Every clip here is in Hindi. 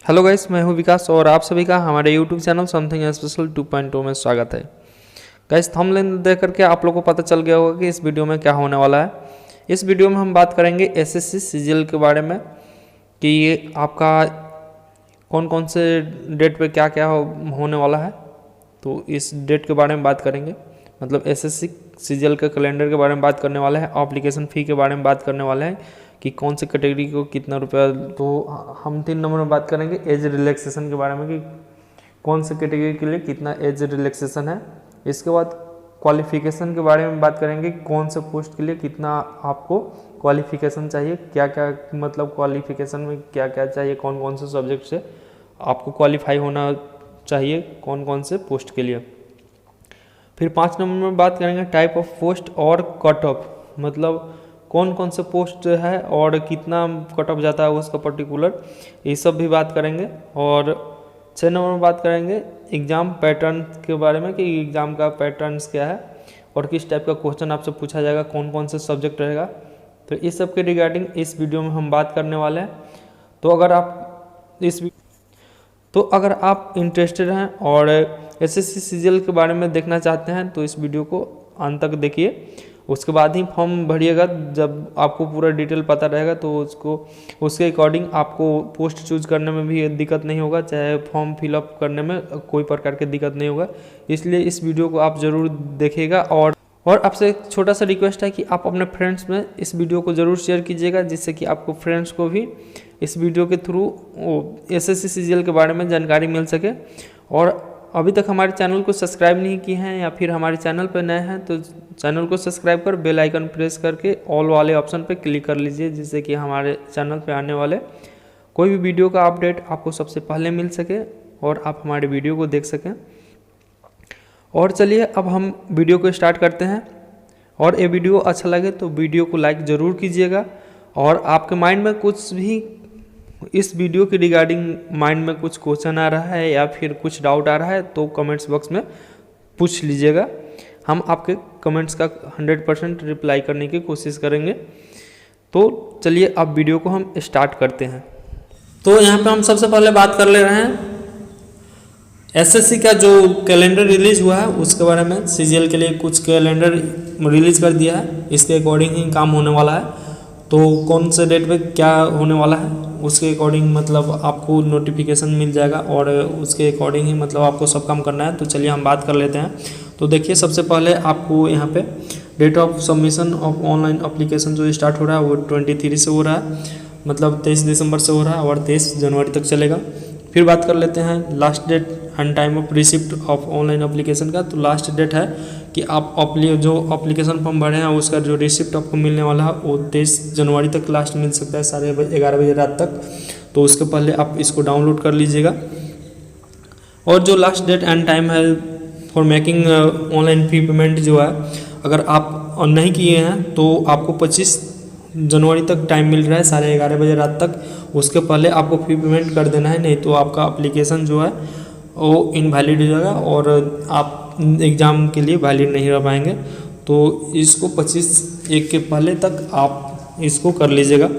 हेलो गाइस, मैं हूं विकास और आप सभी का हमारे यूट्यूब चैनल समथिंग स्पेशल 2.0 में स्वागत है। गाइस, थंबनेल देख करके आप लोगों को पता चल गया होगा कि इस वीडियो में क्या होने वाला है। इस वीडियो में हम बात करेंगे एसएससी सीजीएल के बारे में कि ये आपका कौन कौन से डेट पे क्या क्या होने वाला है। तो इस डेट के बारे में बात करेंगे, मतलब एसएससी सीजीएल के कैलेंडर के बारे में बात करने वाला है। एप्लीकेशन फ़ी के बारे में बात करने वाले हैं कि कौन से कैटेगरी को कितना रुपया। तो हम 3 नंबर में बात करेंगे एज रिलैक्सेशन के बारे में कि कौन से कैटेगरी के लिए कितना एज रिलैक्सेशन है। इसके बाद क्वालिफिकेशन के बारे में बात करेंगे, कौन से पोस्ट के लिए कितना आपको क्वालिफिकेशन चाहिए, क्या क्या मतलब क्वालिफिकेशन में क्या क्या चाहिए, कौन कौन से सब्जेक्ट से आपको क्वालिफाई होना चाहिए कौन कौन से पोस्ट के लिए। फिर 5 नंबर में बात करेंगे टाइप ऑफ पोस्ट और कट ऑफ, मतलब कौन कौन से पोस्ट है और कितना कट ऑफ जाता है उसका पर्टिकुलर, ये सब भी बात करेंगे। और 6 नंबर में बात करेंगे एग्ज़ाम पैटर्न के बारे में कि एग्ज़ाम का पैटर्न्स क्या है और किस टाइप का क्वेश्चन आपसे पूछा जाएगा, कौन कौन से सब्जेक्ट रहेगा। तो इस सब के रिगार्डिंग इस वीडियो में हम बात करने वाले हैं। तो अगर आप इंटरेस्टेड हैं और एसएससी सीजीएल के बारे में देखना चाहते हैं तो इस वीडियो को अंत तक देखिए। उसके बाद ही फॉर्म भरिएगा, जब आपको पूरा डिटेल पता रहेगा तो उसके अकॉर्डिंग आपको पोस्ट चूज करने में भी दिक्कत नहीं होगा, चाहे फॉर्म फिलअप करने में कोई प्रकार की दिक्कत नहीं होगा। इसलिए इस वीडियो को आप ज़रूर देखिएगा। और आपसे एक छोटा सा रिक्वेस्ट है कि आप अपने फ्रेंड्स में इस वीडियो को ज़रूर शेयर कीजिएगा, जिससे कि आपको फ्रेंड्स को भी इस वीडियो के थ्रू एसएससी सीजीएल के बारे में जानकारी मिल सके। और अभी तक हमारे चैनल को सब्सक्राइब नहीं किए हैं या फिर हमारे चैनल पर नए हैं तो चैनल को सब्सक्राइब कर बेल आइकन प्रेस करके ऑल वाले ऑप्शन पर क्लिक कर लीजिए, जिससे कि हमारे चैनल पर आने वाले कोई भी वीडियो का अपडेट आपको सबसे पहले मिल सके और आप हमारे वीडियो को देख सकें। और चलिए अब हम वीडियो को स्टार्ट करते हैं। और ये वीडियो अच्छा लगे तो वीडियो को लाइक ज़रूर कीजिएगा। और आपके माइंड में कुछ भी इस वीडियो के रिगार्डिंग माइंड में कुछ क्वेश्चन आ रहा है या फिर कुछ डाउट आ रहा है तो कमेंट्स बॉक्स में पूछ लीजिएगा। हम आपके कमेंट्स का 100% रिप्लाई करने की कोशिश करेंगे। तो चलिए अब वीडियो को हम स्टार्ट करते हैं। तो यहाँ पे हम सबसे पहले बात कर ले रहे हैं एसएससी का जो कैलेंडर रिलीज हुआ है उसके बारे में। सीजीएल के लिए कुछ कैलेंडर रिलीज कर दिया है, इसके अकॉर्डिंग ही काम होने वाला है। तो कौन से डेट पे क्या होने वाला है उसके अकॉर्डिंग मतलब आपको नोटिफिकेशन मिल जाएगा और उसके अकॉर्डिंग ही मतलब आपको सब काम करना है। तो चलिए हम बात कर लेते हैं। तो देखिए, सबसे पहले आपको यहाँ पे date of submission of online application जो स्टार्ट हो रहा है वो 23 से हो रहा है, मतलब 23 दिसंबर से हो रहा है और 23 जनवरी तक चलेगा। फिर बात कर लेते हैं last date and time of receipt of online application का। तो लास्ट डेट है कि आप जो एप्लीकेशन फॉर्म भरे हैं उसका जो रिसिप्ट आपको मिलने वाला है वो 23 जनवरी तक लास्ट मिल सकता है 11:30 बजे रात तक। तो उसके पहले आप इसको डाउनलोड कर लीजिएगा। और जो लास्ट डेट एंड टाइम है for making online fee payment जो है, अगर आप नहीं किए हैं तो आपको 25 जनवरी तक टाइम मिल रहा है 11:30 बजे रात तक। उसके पहले आपको फी पेमेंट कर देना है, नहीं तो आपका एप्लीकेशन जो है वो इनवैलिड हो जाएगा और आप एग्ज़ाम के लिए वैलिड नहीं रह पाएंगे। तो इसको 25/1 के पहले तक आप इसको कर लीजिएगा।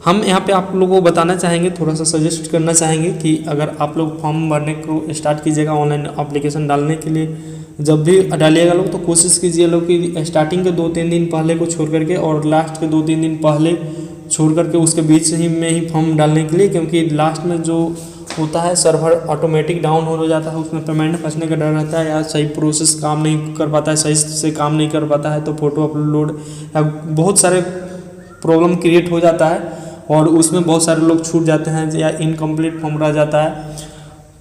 हम यहाँ पे आप लोगों को बताना चाहेंगे, थोड़ा सा सजेस्ट करना चाहेंगे कि अगर आप लोग फॉर्म भरने को स्टार्ट कीजिएगा ऑनलाइन एप्लीकेशन डालने के लिए, जब भी डालिएगा लोग तो कोशिश कीजिए लोग कि स्टार्टिंग के 2-3 दिन पहले को छोड़ करके और लास्ट के 2-3 दिन पहले छोड़ करके उसके बीच ही में ही फॉर्म डालने के लिए, क्योंकि लास्ट में जो होता है सर्वर ऑटोमेटिक डाउन हो जाता है, उसमें पेमेंट फंसने का डर रहता है या सही प्रोसेस काम नहीं कर पाता है, सही से काम नहीं कर पाता है तो फ़ोटो अपलोड या बहुत सारे प्रॉब्लम क्रिएट हो जाता है और उसमें बहुत सारे लोग छूट जाते हैं या इनकम्प्लीट फॉर्म रह जाता है।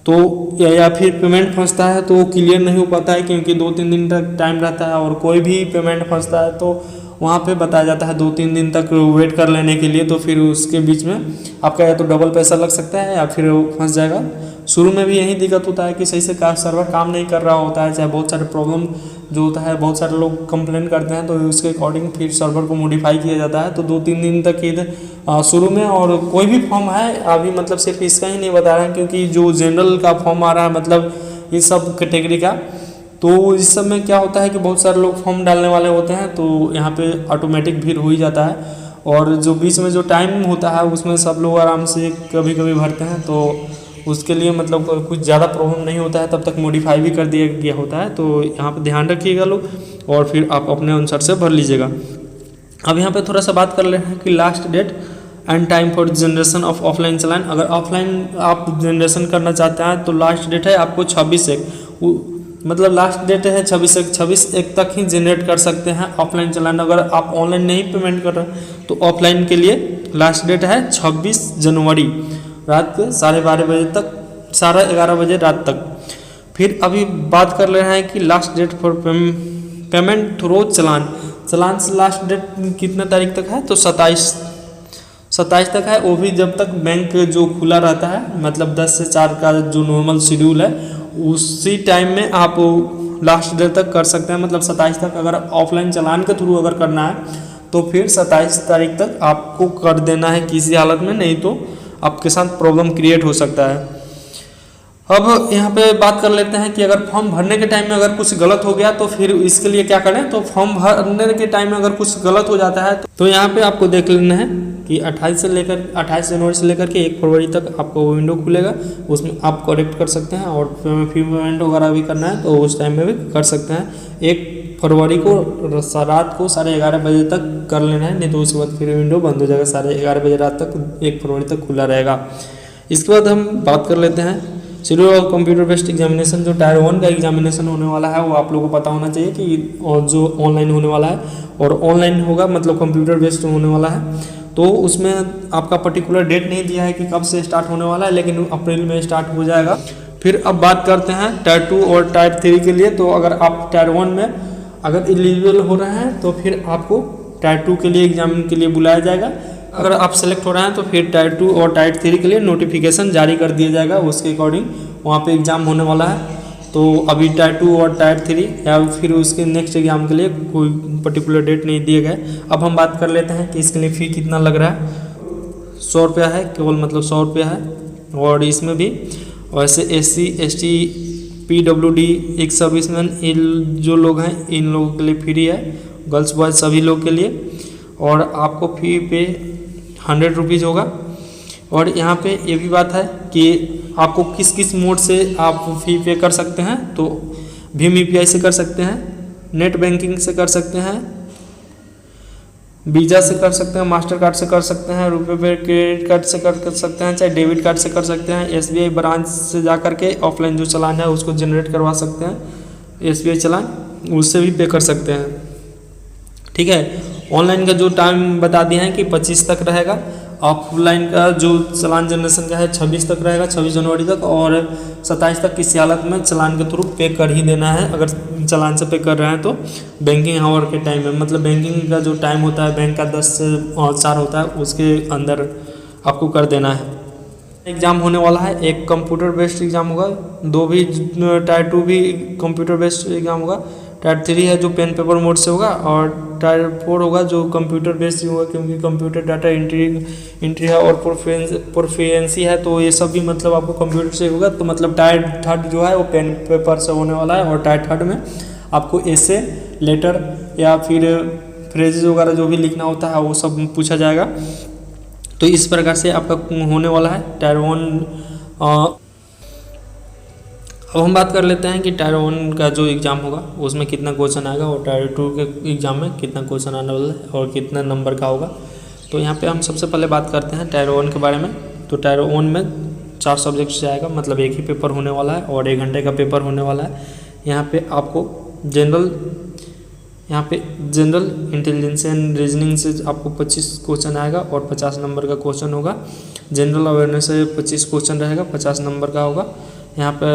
तो या फिर पेमेंट फंसता है तो वो क्लियर नहीं हो पाता है, क्योंकि 2-3 दिन तक टाइम रहता है। और कोई भी पेमेंट फंसता है तो वहाँ पे बताया जाता है 2-3 दिन तक वेट कर लेने के लिए। तो फिर उसके बीच में आपका या तो डबल पैसा लग सकता है या फिर वो फंस जाएगा। शुरू में भी यही दिक्कत होता है कि सही से सर्वर काम नहीं कर रहा होता है, चाहे बहुत सारे प्रॉब्लम जो होता है, बहुत सारे लोग कंप्लेन करते हैं तो उसके अकॉर्डिंग फिर सर्वर को मॉडिफाई किया जाता है। तो 2-3 दिन तक इधर शुरू में, और कोई भी फॉर्म है अभी मतलब सिर्फ इसका ही नहीं बता रहे हैं, क्योंकि जो जनरल का फॉर्म आ रहा है मतलब इस सब कैटेगरी का, तो इस सब में क्या होता है कि बहुत सारे लोग फॉर्म डालने वाले होते हैं तो यहाँ पे ऑटोमेटिक भीड़ हो ही जाता है। और जो बीच में जो टाइम होता है उसमें सब लोग आराम से कभी कभी भरते हैं, तो उसके लिए मतलब कुछ ज़्यादा प्रॉब्लम नहीं होता है, तब तक मॉडिफाई भी कर दिया गया होता है। तो यहाँ पे ध्यान रखिएगा लोग, और फिर आप अपने अनुसार से भर लीजिएगा। अब यहाँ पे थोड़ा सा बात कर ले हैं कि last date and time for generation of offline challan. अगर ऑफलाइन आप जनरेशन करना चाहते हैं तो लास्ट डेट है आपको 26/1, मतलब लास्ट डेट है 26/1 तक ही जनरेट कर सकते हैं ऑफलाइन चालान। अगर आप ऑनलाइन नहीं पेमेंट कर रहे तो ऑफलाइन के लिए लास्ट डेट है 26 जनवरी रात के 12:30 बजे तक, 11:30 बजे रात तक। फिर अभी बात कर ले रहे हैं कि last date for payment through challan से लास्ट डेट कितना तारीख तक है, तो 27 तक है। वो भी जब तक बैंक जो खुला रहता है, मतलब 10 से 4 का जो नॉर्मल शेड्यूल है उसी टाइम में आप लास्ट डेट तक कर सकते हैं, मतलब 27 तक। अगर ऑफलाइन चालान के थ्रू अगर करना है तो फिर 27 तारीख तक आपको कर देना है किसी हालत में, नहीं तो आपके साथ प्रॉब्लम क्रिएट हो सकता है। अब यहाँ पे बात कर लेते हैं कि अगर फॉर्म भरने के टाइम में अगर कुछ गलत हो गया तो फिर इसके लिए क्या करें। तो फॉर्म भरने के टाइम में अगर कुछ गलत हो जाता है तो यहाँ पे आपको देख लेना है कि 28 जनवरी से लेकर के 1 फरवरी तक आपको वो विंडो खुलेगा, उसमें आप करेक्ट कर सकते हैं। और फी पेमेंट वगैरह भी करना है तो उस टाइम में भी कर सकते हैं। 1 फरवरी को रात को 11:30 बजे तक कर लेना है, नहीं तो उसके बाद फिर विंडो बंद हो जाएगा। 11:30 बजे रात तक 1 फरवरी तक खुला रहेगा। इसके बाद हम बात कर लेते हैं schedule of computer based examination. जो टायर 1 का एग्जामिनेशन होने वाला है वो आप लोगों को पता होना चाहिए कि और जो ऑनलाइन होने वाला है, और ऑनलाइन होगा मतलब कंप्यूटर बेस्ड होने वाला है। तो उसमें आपका पर्टिकुलर डेट नहीं दिया है कि कब से स्टार्ट होने वाला है, लेकिन अप्रैल में स्टार्ट हो जाएगा। फिर अब बात करते हैं टायर 2 और टायर 3 के लिए। तो अगर आप टायर 1 में अगर एलिजिबल हो रहे हैं तो फिर आपको टायर 2 के लिए एग्जाम के लिए बुलाया जाएगा। अगर आप सेलेक्ट हो रहे हैं तो फिर टायर 2 और टायर 3 के लिए नोटिफिकेशन जारी कर दिया जाएगा, उसके अकॉर्डिंग वहाँ पे एग्ज़ाम होने वाला है। तो अभी टायर 2 और टायर 3 या फिर उसके नेक्स्ट एग्जाम के लिए कोई पर्टिकुलर डेट नहीं दिए गए। अब हम बात कर लेते हैं कि इसके लिए फ़ी कितना लग रहा है। 100 रुपया है केवल, मतलब 100 रुपया है। और इसमें भी वैसे SC ST PWD एक सर्विसमैन जो लोग हैं इन लोगों के लिए फ्री है, गर्ल्स बॉयज़ सभी लोग के लिए। और आपको फ़ी पे 100 रुपीज़ होगा। और यहाँ पे ये भी बात है कि आपको किस किस मोड से आप फ़ी पे कर सकते हैं। तो भीम UPI से कर सकते हैं, नेट बैंकिंग से कर सकते हैं, वीज़ा से कर सकते हैं, मास्टर कार्ड से कर सकते हैं, रुपए पे क्रेडिट कार्ड से कर सकते हैं, चाहे डेबिट कार्ड से कर सकते हैं। SBI ब्रांच से जा कर के ऑफलाइन जो चालान है उसको जनरेट करवा सकते हैं, SBI चालान, उससे भी पे कर सकते हैं। ठीक है। ऑनलाइन का जो टाइम बता दिया है कि 25 तक रहेगा। ऑफलाइन का जो चालान जनरेशन का है 26 तक रहेगा, 26 जनवरी तक। और 27 तक किसी हालत में चालान के थ्रू पे कर ही देना है। अगर चालान से पे कर रहे हैं तो बैंकिंग आवर के टाइम में, मतलब बैंकिंग का जो टाइम होता है बैंक का 10 से 4 होता है, उसके अंदर आपको कर देना है। एग्ज़ाम होने वाला है, एक कंप्यूटर बेस्ड एग्ज़ाम होगा, टायर 2 भी कंप्यूटर बेस्ड एग्ज़ाम होगा। टायर 3 है जो पेन पेपर मोड से होगा, और टायर 4 होगा जो कंप्यूटर बेस्ड होगा, क्योंकि कंप्यूटर डाटा एंट्री है और प्रोफिशिएंसी है, तो ये सब भी मतलब आपको कंप्यूटर से होगा। तो मतलब टायर 3 जो है वो पेन पेपर से होने वाला है। और टायर 3 में आपको ऐसे लेटर या फिर फ्रेजेस वगैरह जो भी लिखना होता है वो सब पूछा जाएगा। तो इस प्रकार से आपका होने वाला है टायर 1। अब हम बात कर लेते हैं कि टायर 1 का जो एग्ज़ाम होगा उसमें कितना क्वेश्चन आएगा, और टायर 2 के एग्ज़ाम में कितना क्वेश्चन आने वाला है और कितना नंबर का होगा। तो यहाँ पे हम सबसे पहले बात करते हैं टायर 1 के बारे में। तो टायर 1 में 4 सब्जेक्ट से आएगा, मतलब एक ही पेपर होने वाला है और 1 घंटे का पेपर होने वाला है। यहाँ पे आपको जनरल इंटेलिजेंस एंड रीजनिंग से आपको 25 क्वेश्चन आएगा और 50 नंबर का क्वेश्चन होगा। जनरल अवेयरनेस से 25 क्वेश्चन रहेगा, 50 नंबर का होगा। यहाँ पे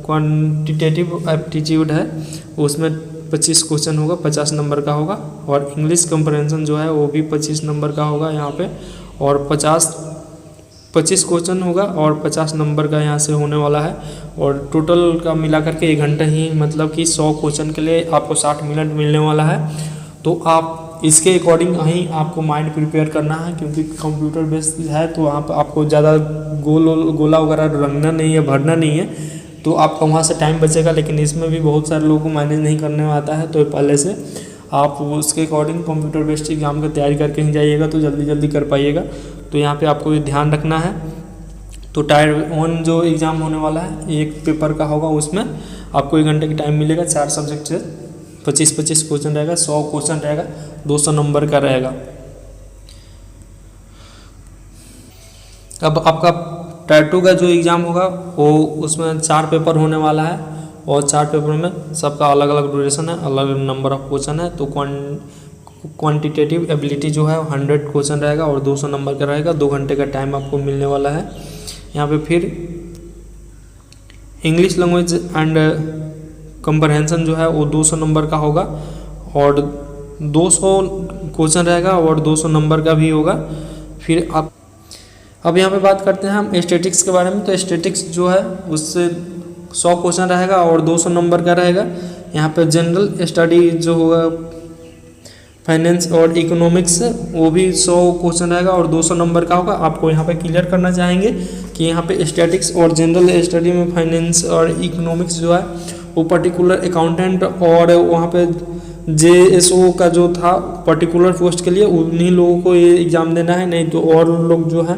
क्वांटिटेटिव एप्टीट्यूड है, उसमें 25 क्वेश्चन होगा, 50 नंबर का होगा। और इंग्लिश कंप्रहेंशन जो है वो भी 25 नंबर का होगा यहाँ पे, और 25 क्वेश्चन होगा और 50 नंबर का यहाँ से होने वाला है। और टोटल का मिला करके 1 घंटा ही, मतलब कि 100 क्वेश्चन के लिए आपको 60 मिनट मिलने वाला है। तो आप इसके अकॉर्डिंग ही आपको माइंड प्रिपेयर करना है, क्योंकि कंप्यूटर बेस्ड है तो आपको ज़्यादा गोला वगैरह रंगना नहीं है, भरना नहीं है, तो आपका वहाँ से टाइम बचेगा। लेकिन इसमें भी बहुत सारे लोगों को मैनेज नहीं करने में आता है, तो पहले से आप उसके अकॉर्डिंग कंप्यूटर बेस्ड एग्ज़ाम की तैयारी करके ही जाइएगा तो जल्दी जल्दी कर पाइएगा। तो यहाँ पे आपको ये ध्यान रखना है। तो टायर 1 जो एग्ज़ाम होने वाला है, एक पेपर का होगा, उसमें आपको 1 घंटे की टाइम मिलेगा। 4 सब्जेक्ट से 25-25 क्वेश्चन रहेगा, 100 क्वेश्चन रहेगा, 200 नंबर का रहेगा। अब आपका टायर 2 का जो एग्ज़ाम होगा वो उसमें 4 पेपर होने वाला है और 4 पेपर में सबका अलग अलग ड्यूरेशन है, अलग नंबर ऑफ क्वेश्चन है। तो क्वांटिटेटिव एबिलिटी जो है 100 क्वेश्चन रहेगा और 200 नंबर का रहेगा। 2 घंटे का टाइम आपको मिलने वाला है यहाँ पे। फिर इंग्लिश लैंग्वेज एंड कंप्रहेंशन जो है वो 200 नंबर का होगा और 200 क्वेश्चन रहेगा और 200 नंबर का भी होगा। फिर अब यहाँ पे बात करते हैं हम स्टैटिक्स के बारे में। तो स्टैटिक्स जो है उससे 100 क्वेश्चन रहेगा और 200 नंबर का रहेगा। यहाँ पे जनरल स्टडी जो होगा फाइनेंस और इकोनॉमिक्स, वो भी 100 क्वेश्चन रहेगा और 200 नंबर का होगा। आपको यहाँ पे क्लियर करना चाहेंगे कि यहाँ पे स्टैटिक्स और जनरल स्टडी में फाइनेंस और इकोनॉमिक्स जो है वो पर्टिकुलर अकाउंटेंट और वहाँ पे JSO का जो था पर्टिकुलर पोस्ट के लिए उन्हीं लोगों को ये एग्ज़ाम देना है, नहीं तो और लोग जो है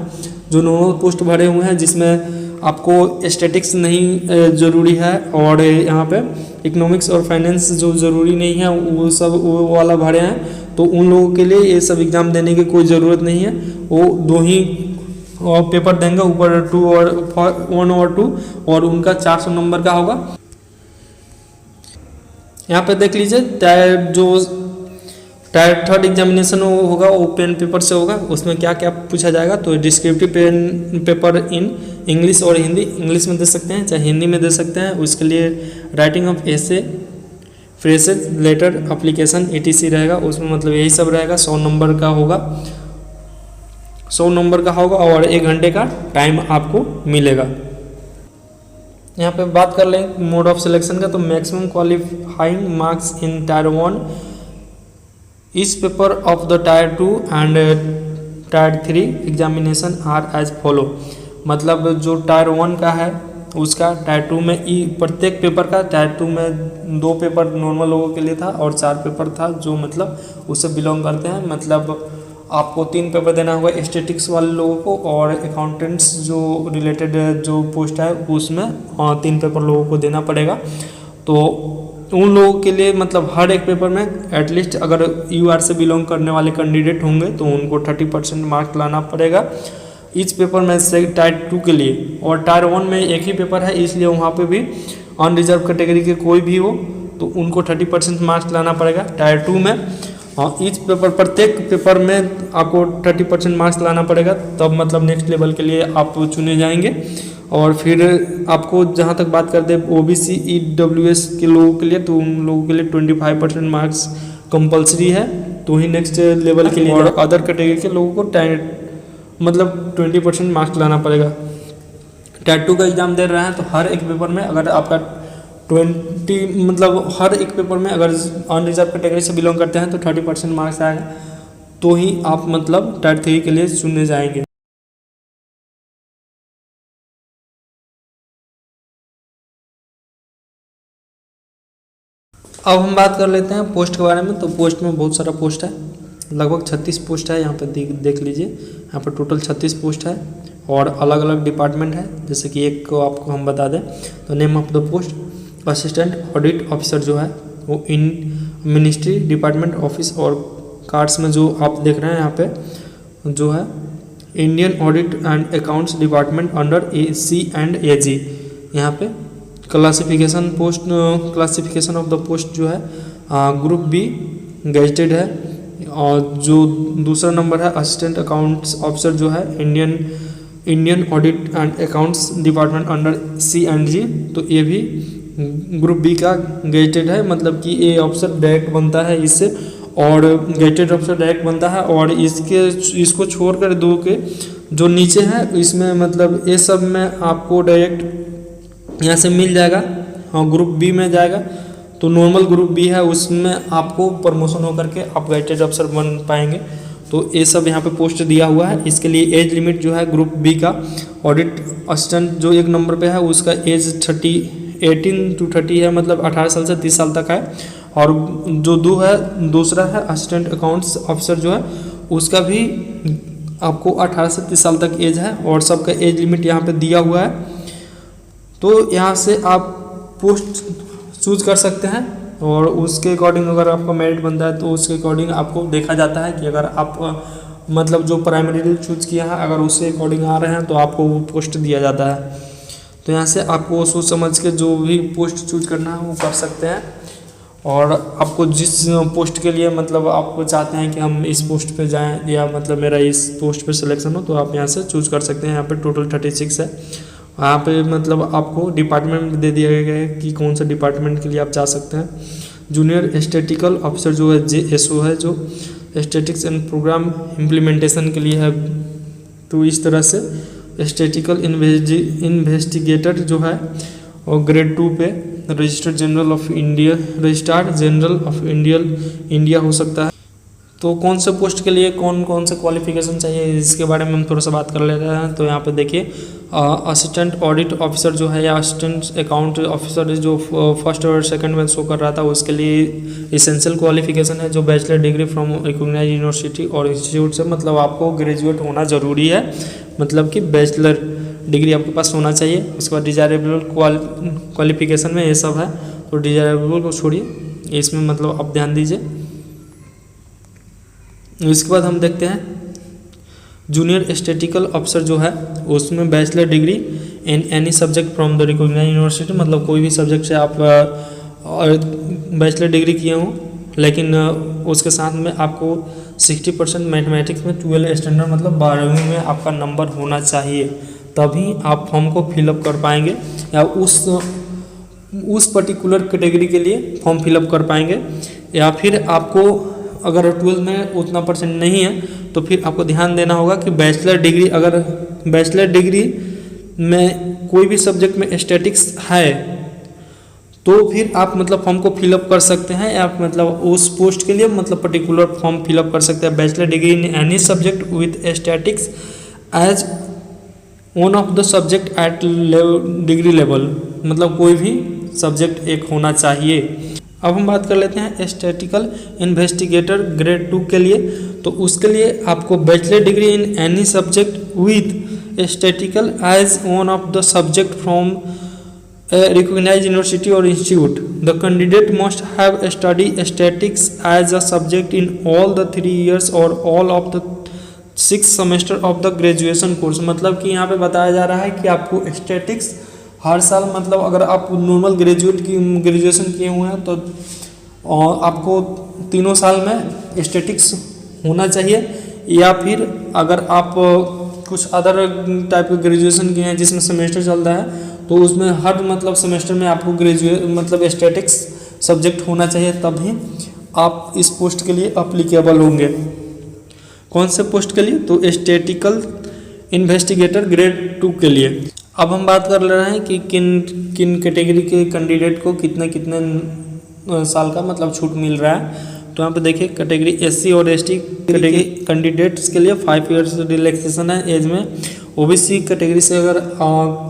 जो नॉर्मल पोस्ट भरे हुए हैं जिसमें आपको स्टैटिक्स नहीं ज़रूरी है और यहाँ पे इकोनॉमिक्स और फाइनेंस जो ज़रूरी नहीं है वो सब वो वाला भरे हैं, तो उन लोगों के लिए ये सब एग्ज़ाम देने की कोई ज़रूरत नहीं है। वो 2 ही पेपर देंगे, ऊपर 2 और 1 और 2, और उनका 400 नंबर का होगा। यहाँ पे देख लीजिए टायर 3 एग्जामिनेशन होगा वो पेन पेपर से होगा। उसमें क्या क्या पूछा जाएगा, तो डिस्क्रिप्टिव पेपर इन इंग्लिश और हिंदी, इंग्लिश में दे सकते हैं चाहे हिंदी में दे सकते हैं। उसके लिए writing of essay, phrases, letter, application, ETC रहेगा। उसमें मतलब यही सब रहेगा। 100 नंबर का होगा, 100 नंबर का होगा और 1 घंटे का टाइम आपको मिलेगा। यहाँ पे बात कर लें मोड ऑफ सिलेक्शन का, तो maximum qualifying marks in tier 1 इस paper of the tier 2 and tier 3 examination are as follow. मतलब जो टायर 1 का है उसका टायर 2 में प्रत्येक पेपर का, टायर 2 में 2 पेपर नॉर्मल लोगों के लिए था और 4 पेपर था जो मतलब उससे बिलोंग करते हैं। मतलब आपको 3 पेपर देना होगा स्टैटिक्स वाले लोगों को और अकाउंटेंट्स जो रिलेटेड जो पोस्ट है उसमें 3 पेपर लोगों को देना पड़ेगा। तो उन लोगों के लिए मतलब हर एक पेपर में एटलीस्ट अगर UR से बिलोंग करने वाले कैंडिडेट होंगे तो उनको 30% मार्क्स लाना पड़ेगा इस पेपर में से टायर 2 के लिए। और टायर 1 में एक ही पेपर है, इसलिए वहाँ पे भी अनरिजर्व कैटेगरी के कोई भी हो तो उनको 30% मार्क्स लाना पड़ेगा टायर 2 में। और इस पेपर प्रत्येक पेपर में आपको 30% मार्क्स लाना पड़ेगा, तब मतलब नेक्स्ट लेवल के लिए आप चुने जाएंगे। और फिर आपको जहाँ तक बात करते हैं OBC EWS के लोगों के लिए, तो उन लोगों के लिए 25% मार्क्स कंपलसरी है, तो ही नेक्स्ट लेवल के लिए। और अदर कैटेगरी के लोगों को मतलब 20% मार्क्स लाना पड़ेगा। टायर 2 का एग्ज़ाम दे रहे हैं तो हर एक पेपर में अगर आपका 20 मतलब हर एक पेपर में अगर अनरिजर्व कैटेगरी से बिलोंग करते हैं तो 30% मार्क्स आएगा, तो ही आप मतलब टायर 3 के लिए चुने जाएंगे। अब हम बात कर लेते हैं पोस्ट के बारे में। तो पोस्ट में बहुत सारा पोस्ट है, लगभग 36 पोस्ट है। यहाँ पे देख लीजिए, यहाँ पर टोटल 36 पोस्ट है और अलग अलग डिपार्टमेंट है। जैसे कि एक को आपको हम बता दें तो name of the post assistant audit officer जो है वो इन मिनिस्ट्री डिपार्टमेंट ऑफिस, और कार्ड्स में जो आप देख रहे हैं यहाँ पे जो है Indian audit and accounts department under C&AG। यहाँ पे classification post, classification of the post जो है ग्रुप B गेजेटेड है। और जो दूसरा नंबर है असिस्टेंट अकाउंट्स ऑफिसर जो है Indian audit and accounts department under C&G, तो ये भी ग्रुप B का गेजेटेड है। मतलब कि ये ऑफिसर डायरेक्ट बनता है इससे, और गेजेटेड ऑफिसर डायरेक्ट बनता है। और इसको छोड़कर दो के जो नीचे है इसमें मतलब ये सब में आपको डायरेक्ट यहाँ से मिल जाएगा। हाँ, ग्रुप B में जाएगा तो नॉर्मल ग्रुप B है उसमें आपको प्रमोशन होकर के आप गेजेटेड ऑफिसर बन पाएंगे। तो ये सब यहाँ पे पोस्ट दिया हुआ है। इसके लिए एज लिमिट जो है ग्रुप B का ऑडिट असिस्टेंट जो 1 नंबर पे है उसका एज 18 to 30 है, मतलब 18 साल से 30 साल तक है। और जो दूसरा है असिस्टेंट अकाउंट्स ऑफिसर जो है उसका भी आपको 18 से 30 साल तक एज है और सबका एज लिमिट यहाँ पे दिया हुआ है। तो यहाँ से आप पोस्ट चूज कर सकते हैं और उसके अकॉर्डिंग अगर आपका मेरिट बनता है तो उसके अकॉर्डिंग आपको देखा जाता है कि अगर आप मतलब जो प्राइमरी चूज किया है अगर उसके अकॉर्डिंग आ रहे हैं तो आपको वो पोस्ट दिया जाता है। तो यहाँ से आपको सोच समझ के जो भी पोस्ट चूज करना है वो कर सकते हैं और आपको जिस पोस्ट के लिए मतलब आप चाहते हैं कि हम इस पोस्ट पे जाएं या मतलब मेरा इस पोस्ट पे सिलेक्शन हो तो आप यहाँ से चूज कर सकते हैं। यहाँ पे टोटल 36 है। यहाँ पे मतलब आपको डिपार्टमेंट दे दिया गया है कि कौन सा डिपार्टमेंट के लिए आप जा सकते हैं। जूनियर स्टैटिकल ऑफिसर जो है JSO है जो स्टैटिक्स एंड प्रोग्राम इम्प्लीमेंटेशन के लिए है। तो इस तरह से स्टैटिकल इन्वेस्टिगेटर जो है और ग्रेड 2 पे रजिस्ट्रार जनरल ऑफ इंडिया हो सकता है। तो कौन से पोस्ट के लिए कौन कौन से क्वालिफिकेशन चाहिए इसके बारे में हम थोड़ा सा बात कर लेते हैं। तो यहाँ पे देखिए असिस्टेंट ऑडिट ऑफिसर जो है या असिस्टेंट अकाउंट ऑफिसर जो फर्स्ट और सेकंड में शो कर रहा था उसके लिए इसेंशियल क्वालिफिकेशन है जो bachelor degree from recognised university और इंस्टीट्यूट से मतलब आपको ग्रेजुएट होना ज़रूरी है। मतलब कि बैचलर डिग्री आपके पास होना चाहिए। उसके बाद डिजायरेबल क्वालिफिकेशन में ये सब है। तो डिजायरेबल को छोड़िए इसमें मतलब आप ध्यान दीजिए। इसके बाद हम देखते हैं जूनियर स्टैटिकल ऑफिसर जो है उसमें bachelor degree in any subject from the recognized university मतलब कोई भी सब्जेक्ट से आप बैचलर डिग्री किए हों लेकिन उसके साथ में आपको 60% मैथमेटिक्स में 12 स्टैंडर्ड मतलब 12वीं में आपका नंबर होना चाहिए तभी आप फॉर्म को फिलअप कर पाएंगे या उस पर्टिकुलर कैटेगरी के लिए फॉर्म फिलअप कर पाएंगे। या फिर आपको अगर 12 में उतना परसेंट नहीं है तो फिर आपको ध्यान देना होगा कि बैचलर डिग्री अगर बैचलर डिग्री में कोई भी सब्जेक्ट में स्टैटिक्स है तो फिर आप मतलब फॉर्म को फिलअप कर सकते हैं या मतलब उस पोस्ट के लिए मतलब पर्टिकुलर फॉर्म फिलअप कर सकते हैं। Bachelor degree in any subject with statistics as one of the subject at degree level मतलब कोई भी सब्जेक्ट एक होना चाहिए। अब हम बात कर लेते हैं स्टैटिकल इन्वेस्टिगेटर ग्रेड 2 के लिए। तो उसके लिए आपको bachelor degree in any subject with statistical as one of the subject from recognised university और institute. The candidate must have study statistics as a subject in all the 3 years और all of the 6 semester of the graduation course. मतलब कि यहाँ पे बताया जा रहा है कि आपको स्टैटिक्स हर साल मतलब अगर आप नॉर्मल ग्रेजुएशन किए हुए हैं तो आपको 3 साल में स्टैटिक्स होना चाहिए या फिर अगर आप कुछ अदर टाइप के ग्रेजुएशन किए हैं जिसमें सेमेस्टर चल रहा है तो उसमें हर मतलब सेमेस्टर में आपको मतलब स्टैटिक्स सब्जेक्ट होना चाहिए तभी आप इस पोस्ट के लिए अप्लीकेबल होंगे। कौन से पोस्ट के लिए? तो स्टैटिकल इन्वेस्टिगेटर ग्रेड 2 के लिए। अब हम बात कर रहे हैं कि किन कैटेगरी के कैंडिडेट को कितने साल का मतलब छूट मिल रहा है। तो यहाँ पे देखिए कैटेगरी SC और ST कैटेगरी कैंडिडेट्स के लिए 5 years रिलैक्सेशन है एज में। OBC कैटेगरी से अगर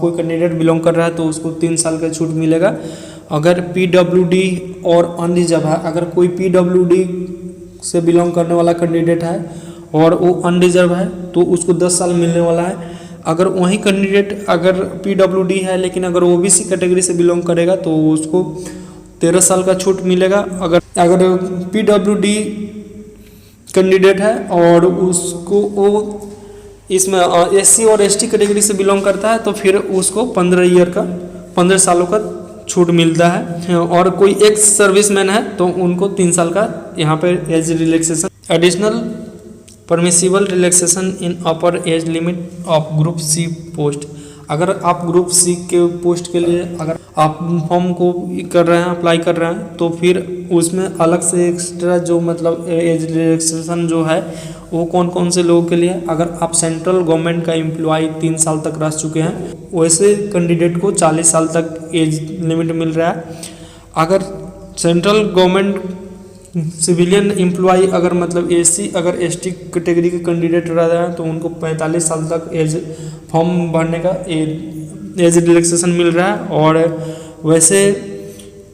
कोई कैंडिडेट बिलोंग कर रहा है तो उसको 3 साल का छूट मिलेगा। अगर PWD और अनरिजर्व है, अगर कोई PWD से बिलोंग करने वाला कैंडिडेट है और वो अनरिजर्व है तो उसको 10 साल मिलने वाला है। अगर वही कैंडिडेट अगर PWD है लेकिन अगर OBC कैटेगरी से बिलोंग करेगा तो उसको 13 साल का छूट मिलेगा। अगर PWD कैंडिडेट है और उसको वो इसमें SC और ST कैटेगरी से बिलोंग करता है तो फिर उसको 15 सालों का छूट मिलता है। और कोई एक्स सर्विसमैन है तो उनको 3 साल का यहाँ पे age relaxation. Additional permissible relaxation in upper age limit of group C post. अगर आप ग्रुप C के पोस्ट के लिए अगर आप फॉर्म को कर रहे हैं अप्लाई कर रहे हैं तो फिर उसमें अलग से एक्स्ट्रा जो मतलब एज रिलैक्सेशन जो है वो कौन कौन से लोगों के लिए, अगर आप सेंट्रल गवर्नमेंट का एम्प्लॉय 3 साल तक रह चुके हैं वैसे कैंडिडेट को 40 साल तक एज लिमिट मिल रहा है। अगर सेंट्रल गवर्नमेंट सिविलियन एम्प्लॉय अगर मतलब SC अगर ST कैटेगरी के कैंडिडेट रह रहे हैं तो उनको 45 साल तक एज फॉर्म भरने का एज रिलैक्सेशन मिल रहा है। और वैसे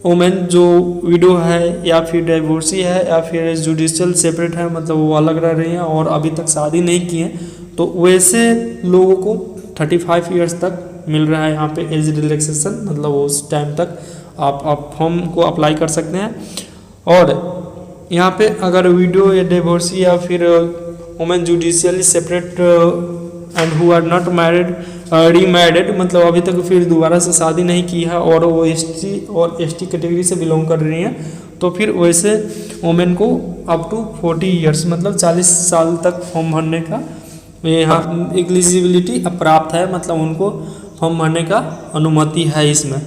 वुमेन जो विडो है या फिर डाइवोर्सी है या फिर जुडिशियल सेपरेट है, मतलब वो अलग रह रही हैं और अभी तक शादी नहीं की हैं, तो वैसे लोगों को 35 ईयर्स तक मिल रहा है यहाँ पे एज रिलैक्सेशन, मतलब उस टाइम तक आप फॉर्म को अप्लाई कर सकते हैं। और यहाँ पे अगर विडो या डिवोर्सी या फिर women judicially separate and who are not married remarried, मतलब अभी तक फिर दोबारा से शादी नहीं की है और वो एसटी और एसटी कैटेगरी से बिलोंग कर रही हैं, तो फिर वैसे वुमेन को अप टू 40 ईयर्स मतलब 40 साल तक फॉर्म भरने का यहाँ एलिजिबिलिटी प्राप्त है, मतलब उनको फॉर्म भरने का अनुमति है इसमें।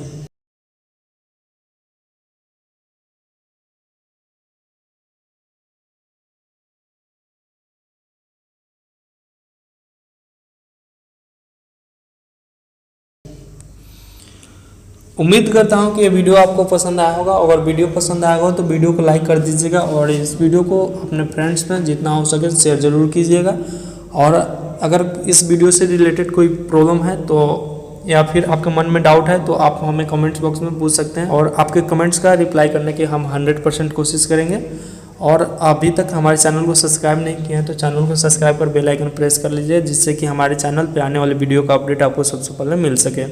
उम्मीद करता हूँ कि ये वीडियो आपको पसंद आया होगा। अगर वीडियो पसंद आया हो तो वीडियो को लाइक कर दीजिएगा और इस वीडियो को अपने फ्रेंड्स में जितना हो सके शेयर ज़रूर कीजिएगा। और अगर इस वीडियो से रिलेटेड कोई प्रॉब्लम है तो या फिर आपके मन में डाउट है तो आप हमें कमेंट्स बॉक्स में पूछ सकते हैं और आपके कमेंट्स का रिप्लाई करने की हम 100% कोशिश करेंगे। और अभी तक हमारे चैनल को सब्सक्राइब नहीं किया है तो चैनल को सब्सक्राइब कर बेल आइकन प्रेस कर लीजिए, जिससे कि हमारे चैनल पे आने वाले वीडियो का अपडेट आपको सबसे पहले मिल सके।